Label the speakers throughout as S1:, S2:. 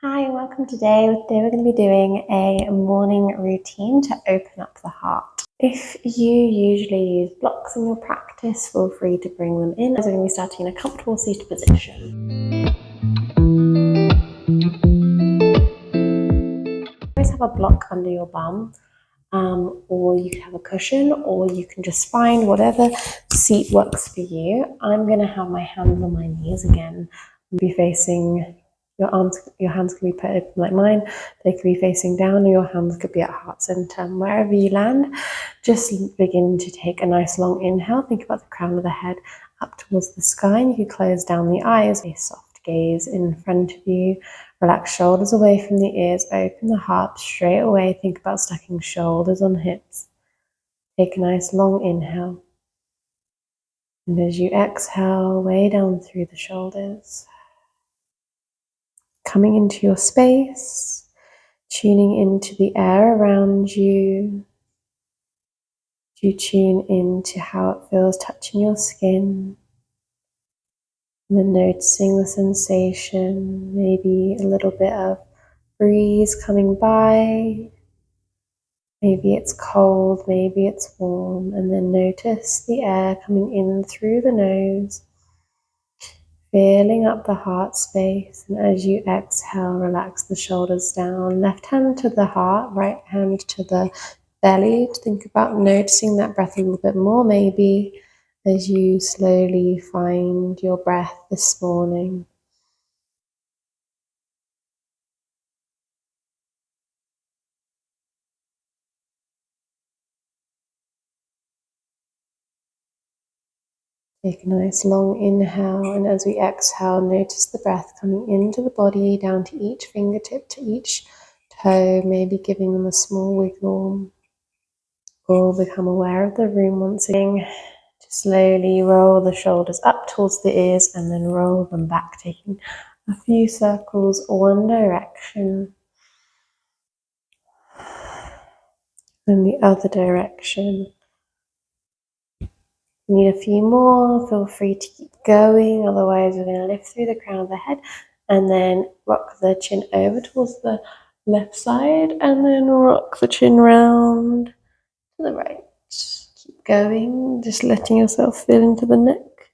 S1: Hi, welcome today. Today we're going to be doing a morning routine to open up the heart. If you usually use blocks in your practice, feel free to bring them in as we're going to be starting in a comfortable seated position. Always have a block under your bum, or you can have a cushion, or you can just find whatever seat works for you. I'm going to have my hands on my knees again, be facing your hands can be put open like mine. They could be facing down, or your hands could be at heart center. And wherever you land, just begin to take a nice long inhale. Think about the crown of the head up towards the sky, and you can close down the eyes. A soft gaze in front of you. Relax shoulders away from the ears. Open the heart straight away. Think about stacking shoulders on hips. Take a nice long inhale. And as you exhale, way down through the shoulders. Coming into your space, tuning into the air around you. You tune into how it feels touching your skin. And then noticing the sensation, maybe a little bit of breeze coming by. Maybe it's cold, maybe it's warm. And then notice the air coming in through the nose. Filling up the heart space, and as you exhale, relax the shoulders down. Left hand to the heart, right hand to the belly. Think about noticing that breath a little bit more, maybe, as you slowly find your breath this morning. Take a nice long inhale, and as we exhale, notice the breath coming into the body, down to each fingertip, to each toe, maybe giving them a small wiggle. Or become aware of the room once again. To slowly roll the shoulders up towards the ears and then roll them back, taking a few circles one direction, then the other direction. You need a few more, feel free to keep going, otherwise we're going to lift through the crown of the head and then rock the chin over towards the left side and then rock the chin round to the right. Keep going, just letting yourself feel into the neck.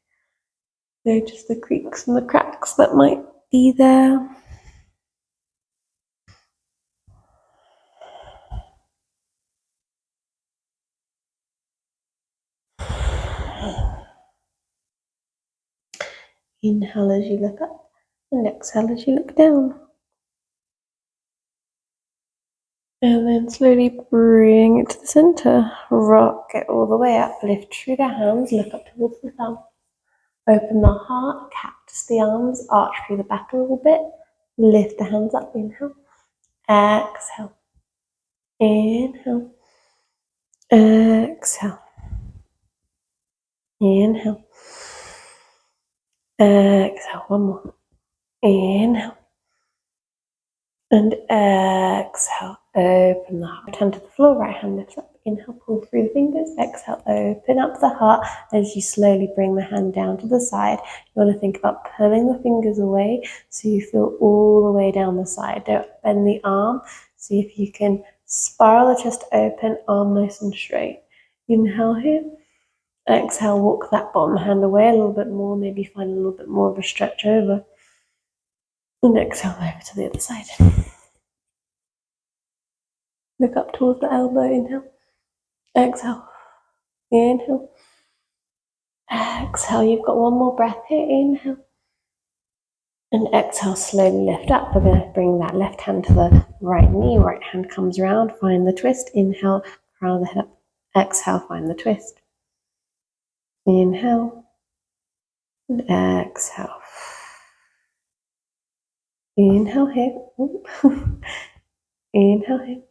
S1: Notice the creaks and the cracks that might be there. Inhale as you look up and exhale as you look down. And then slowly bring it to the center. Rock it all the way up. Lift through the hands, look up towards the thumb. Open the heart, cactus the arms, arch through the back a little bit. Lift the hands up, inhale. Exhale. Inhale. Exhale. Inhale. Exhale. One more. Inhale. And exhale. Open the heart. Hand to the floor, right hand lifts up. Inhale, pull through the fingers. Exhale, open up the heart. As you slowly bring the hand down to the side, you want to think about pulling the fingers away so you feel all the way down the side. Don't bend the arm. See if you can spiral the chest open, arm nice and straight. Inhale here. Exhale, walk that bottom hand away a little bit more. Maybe find a little bit more of a stretch over. And exhale over to the other side. Look up towards the elbow, inhale. Exhale. Inhale. Exhale. You've got one more breath here. Inhale. And exhale, slowly lift up. We're going to bring that left hand to the right knee. Right hand comes around. Find the twist. Inhale. Crown of the head up. Exhale. Find the twist. Inhale. And exhale. Inhale here. Inhale here.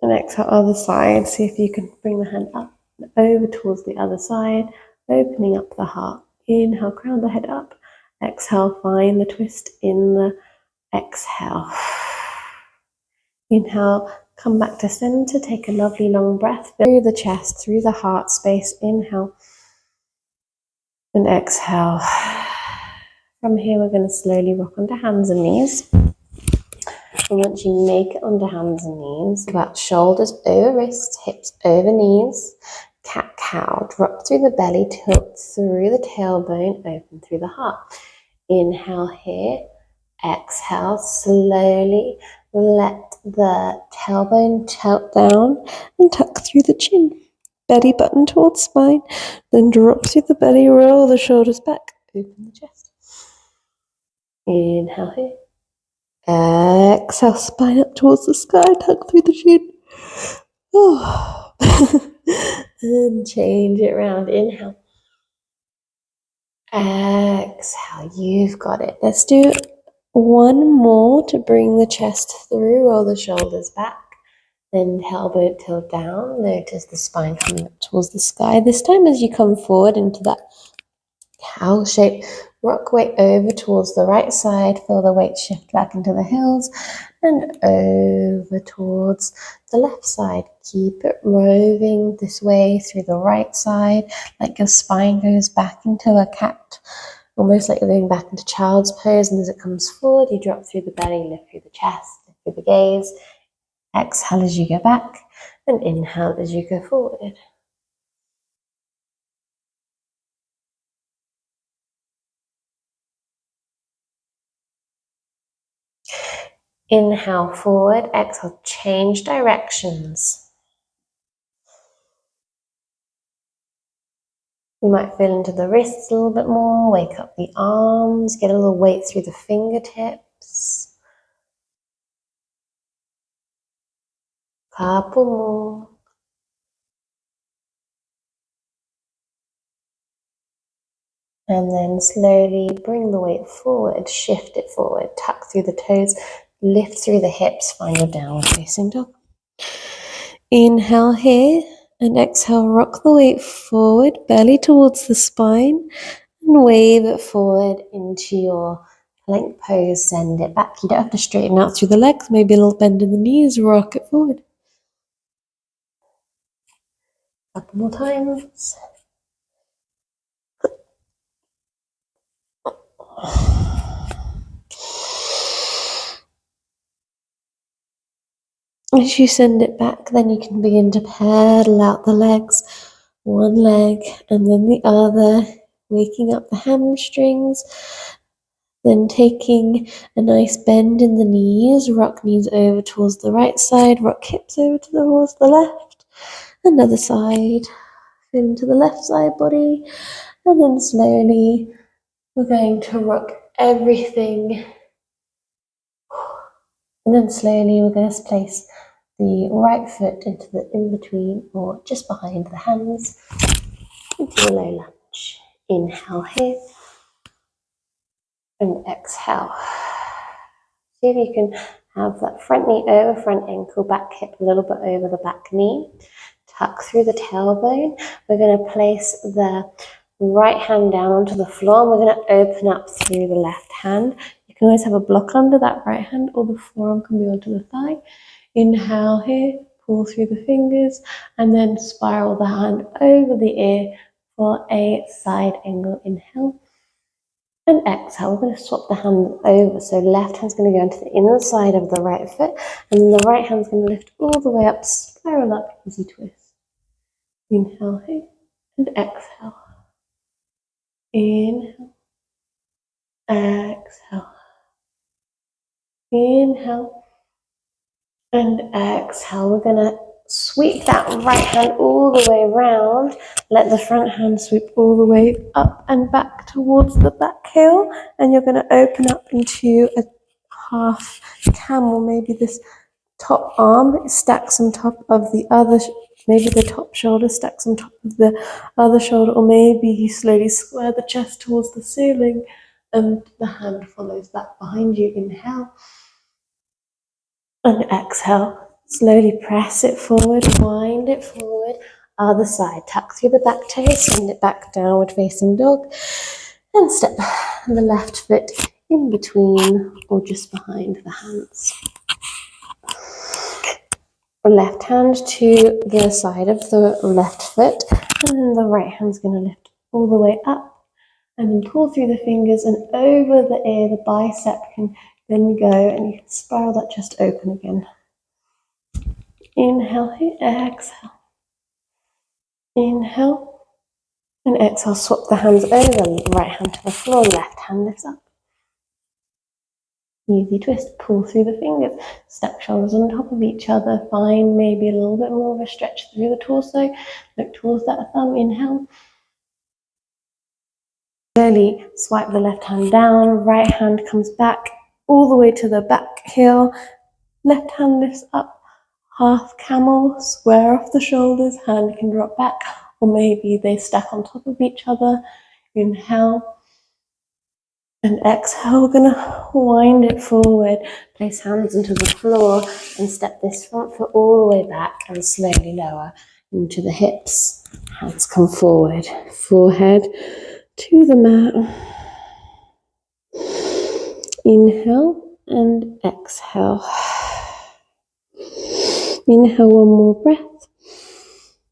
S1: And exhale, other side. See if you can bring the hand up and over towards the other side, opening up the heart. Inhale, crown the head up. Exhale, find the twist in the exhale. Inhale, come back to center. Take a lovely long breath through the chest, through the heart space. Inhale and exhale. From here, we're going to slowly rock onto hands and knees. And once you make it onto hands and knees, about shoulders over wrists, hips over knees. Cat-cow, drop through the belly, tilt through the tailbone, open through the heart. Inhale here, exhale, slowly let the tailbone tilt down and tuck through the chin. Belly button towards spine, then drop through the belly, roll the shoulders back, open the chest. Inhale here. Exhale, spine up towards the sky, tuck through the chin. Oh. And change it around. Inhale. Exhale. You've got it. Let's do one more to bring the chest through. Roll the shoulders back. Then tailbone tilt down. Notice the spine coming up towards the sky. This time as you come forward into that cow shape, rock weight over towards the right side. Feel the weight shift back into the heels and over towards the left side. Keep it roving this way through the right side, like your spine goes back into a cat, almost like you're going back into child's pose. And as it comes forward, you drop through the belly, lift through the chest, lift through the gaze. Exhale as you go back and inhale as you go forward. Inhale forward, exhale, change directions. You might feel into the wrists a little bit more, wake up the arms, get a little weight through the fingertips. Couple more. And then slowly bring the weight forward, shift it forward, tuck through the toes, lift through the hips, find your downward facing dog. Inhale here and exhale, rock the weight forward, belly towards the spine, and wave it forward into your plank pose, send it back. You don't have to straighten out through the legs, maybe a little bend in the knees, rock it forward. Couple more times. As you send it back, then you can begin to pedal out the legs, one leg and then the other, waking up the hamstrings, then taking a nice bend in the knees, rock knees over towards the right side, rock hips over towards the left, another side, into the left side body, and then slowly we're going to rock everything. And then slowly we're going to place the right foot into the in-between or just behind the hands into a low lunge. Inhale here and exhale. See if you can have that front knee over front ankle, back hip a little bit over the back knee. Tuck through the tailbone. We're going to place the right hand down onto the floor and we're going to open up through the left hand. You can always have a block under that right hand or the forearm can be onto the thigh. Inhale here, pull through the fingers and then spiral the hand over the ear for a side angle inhale. And exhale, we're going to swap the hand over. So left hand's going to go into the inner side of the right foot and then the right hand's going to lift all the way up, spiral up, easy twist. Inhale here and exhale. Inhale, exhale, inhale, and exhale. We're going to sweep that right hand all the way around. Let the front hand sweep all the way up and back towards the back heel. And you're going to open up into a half camel. Maybe this top arm stacks on top of the other, maybe the top shoulder stacks on top of the other shoulder, or maybe you slowly square the chest towards the ceiling and the hand follows back behind you. Inhale and exhale. Slowly press it forward, wind it forward. Other side, tuck through the back toes, send it back, downward facing dog, and step the left foot in between or just behind the hands. Left hand to the side of the left foot, and then the right hand's going to lift all the way up and then pull through the fingers and over the ear. The bicep can Then go and you can spiral that chest open again. Inhale here, exhale. Inhale and exhale. Swap the hands over, right hand to the floor, left hand lifts up. Easy twist, pull through the fingers, step shoulders on top of each other. Find maybe a little bit more of a stretch through the torso. Look towards that thumb, inhale. Slowly swipe the left hand down, right hand comes back all the way to the back heel. Left hand lifts up, half camel, square off the shoulders, hand can drop back, or maybe they stack on top of each other. Inhale and exhale. We're gonna wind it forward, place hands into the floor and step this front foot all the way back and slowly lower into the hips. Hands come forward, forehead to the mat. Inhale and exhale. Inhale, one more breath.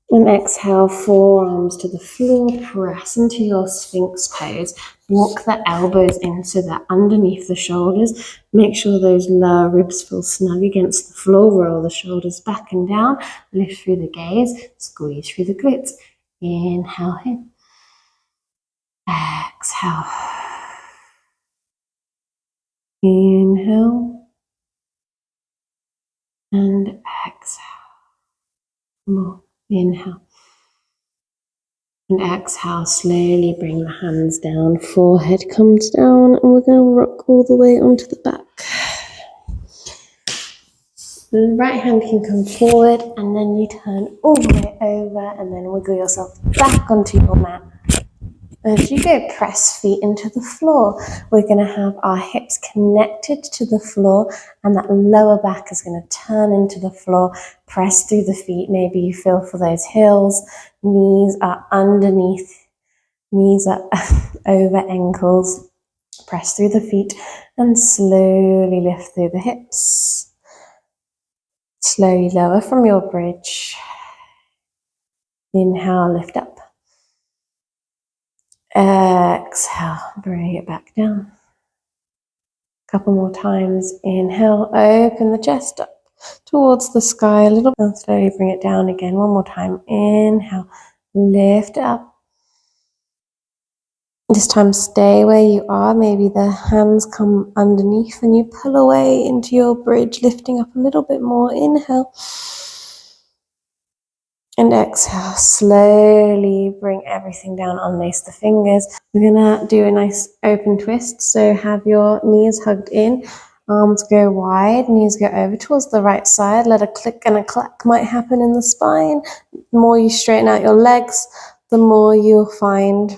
S1: And exhale, forearms to the floor, press into your Sphinx pose. Walk the elbows in so they're underneath the shoulders. Make sure those lower ribs feel snug against the floor. Roll the shoulders back and down. Lift through the gaze. Squeeze through the glutes. Inhale in. Exhale. Inhale. And exhale. More. Inhale. And exhale, slowly bring the hands down, forehead comes down, and we're going to rock all the way onto the back. The right hand can come forward, and then you turn all the way over, and then wiggle yourself back onto your mat. As you go, press feet into the floor. We're going to have our hips connected to the floor, and that lower back is going to turn into the floor. Press through the feet. Maybe you feel for those heels. Knees are underneath. Knees are over ankles. Press through the feet and slowly lift through the hips. Slowly lower from your bridge. Inhale, lift up. Exhale, bring it back down. Couple more times. Inhale, open the chest up towards the sky a little bit. And slowly bring it down again. One more time. Inhale, lift it up. This time stay where you are. Maybe the hands come underneath and you pull away into your bridge, lifting up a little bit more. Inhale. And exhale. Slowly bring everything down, unlace the fingers. We're gonna do a nice open twist. So have your knees hugged in, arms go wide, knees go over towards the right side. Let a click and a clack might happen in the spine. The more you straighten out your legs, the more you'll find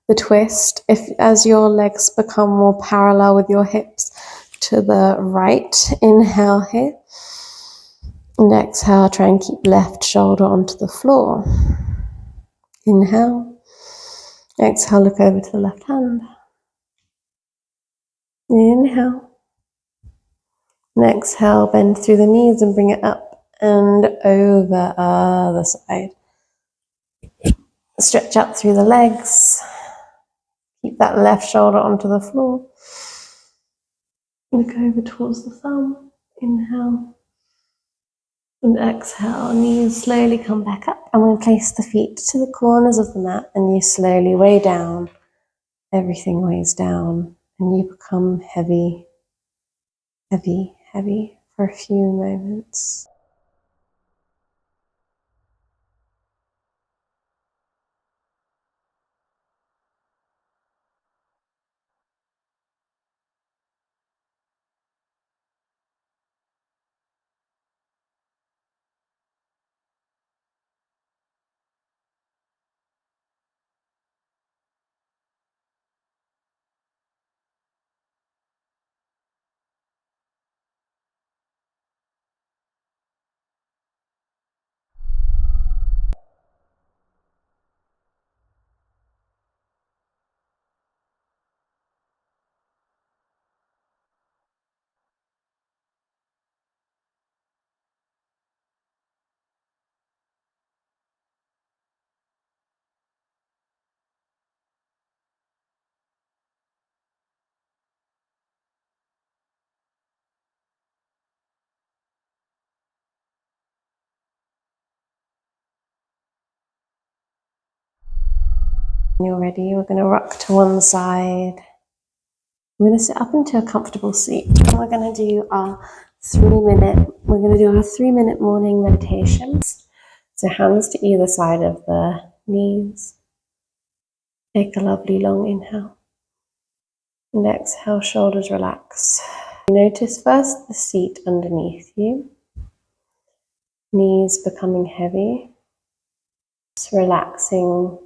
S1: the twist. As your legs become more parallel with your hips to the right, inhale here. And exhale, try and keep left shoulder onto the floor. Inhale. Exhale, look over to the left hand. Inhale. And exhale, bend through the knees and bring it up and over other side. Stretch out through the legs. Keep that left shoulder onto the floor. Look over towards the thumb. Inhale. And exhale, knees slowly come back up, and we'll place the feet to the corners of the mat, and you slowly weigh down. Everything weighs down, and you become heavy, heavy, heavy for a few moments. When you're ready, we're going to rock to one side. I'm going to sit up into a comfortable seat and we're going to do our 3-minute morning meditations. So hands to either side of the knees. Take a lovely long inhale. And exhale, shoulders relax. Notice first the seat underneath you. Knees becoming heavy. Just relaxing,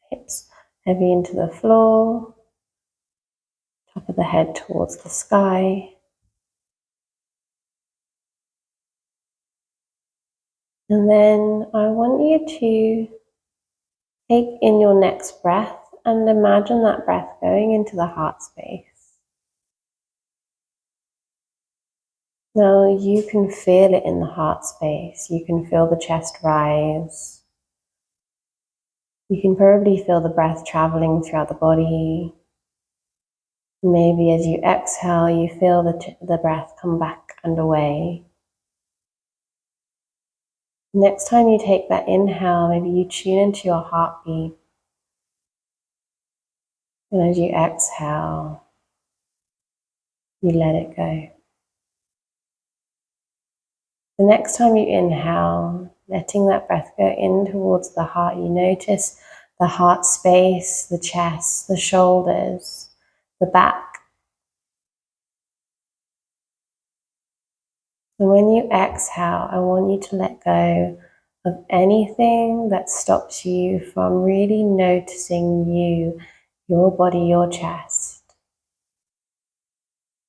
S1: hips heavy into the floor. Top of the head towards the sky. And then I want you to take in your next breath and imagine that breath going into the heart space. Now you can feel it in the heart space. You can feel the chest rise. You can probably feel the breath traveling throughout the body. Maybe as you exhale, you feel the breath come back and away. Next time you take that inhale, maybe you tune into your heartbeat. And as you exhale, you let it go. The next time you inhale, letting that breath go in towards the heart, you notice the heart space, the chest, the shoulders, the back. And when you exhale, I want you to let go of anything that stops you from really noticing you, your body, your chest.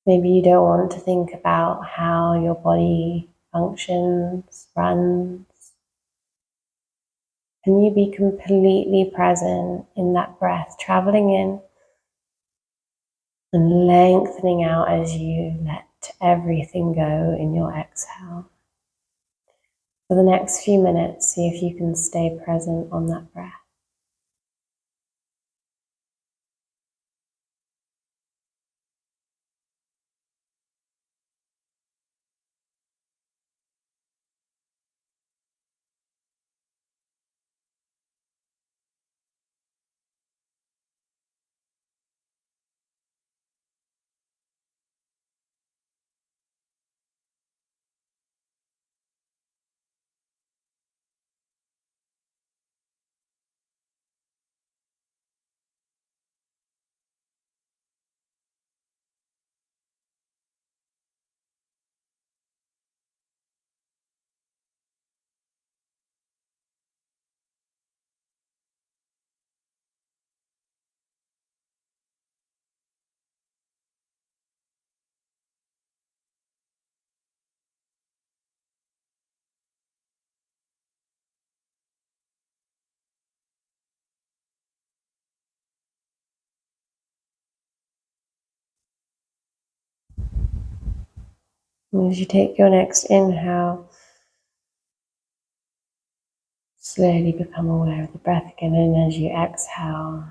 S1: Maybe you don't want to think about how your body functions, runs. Can you be completely present in that breath, traveling in and lengthening out as you let everything go in your exhale? For the next few minutes, see if you can stay present on that breath. And as you take your next inhale, slowly become aware of the breath again. And as you exhale,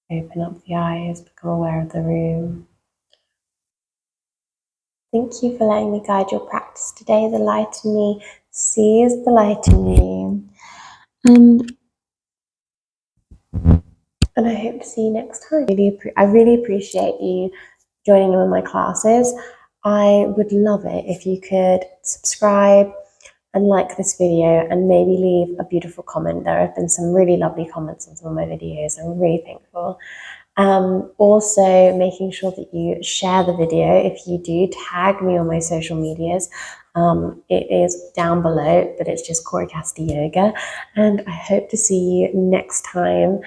S1: open up the eyes, become aware of the room. Thank you for letting me guide your practice today. The light in me sees the light in you. And I hope to see you next time. I really appreciate you joining in with my classes. I would love it if you could subscribe and like this video and maybe leave a beautiful comment. There have been some really lovely comments on some of my videos. I'm really thankful. Also making sure that you share the video. If you do, tag me on my social medias. It is down below, but it's just Cori Cassidy Yoga. And I hope to see you next time.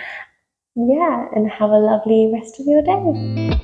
S1: Yeah, and have a lovely rest of your day.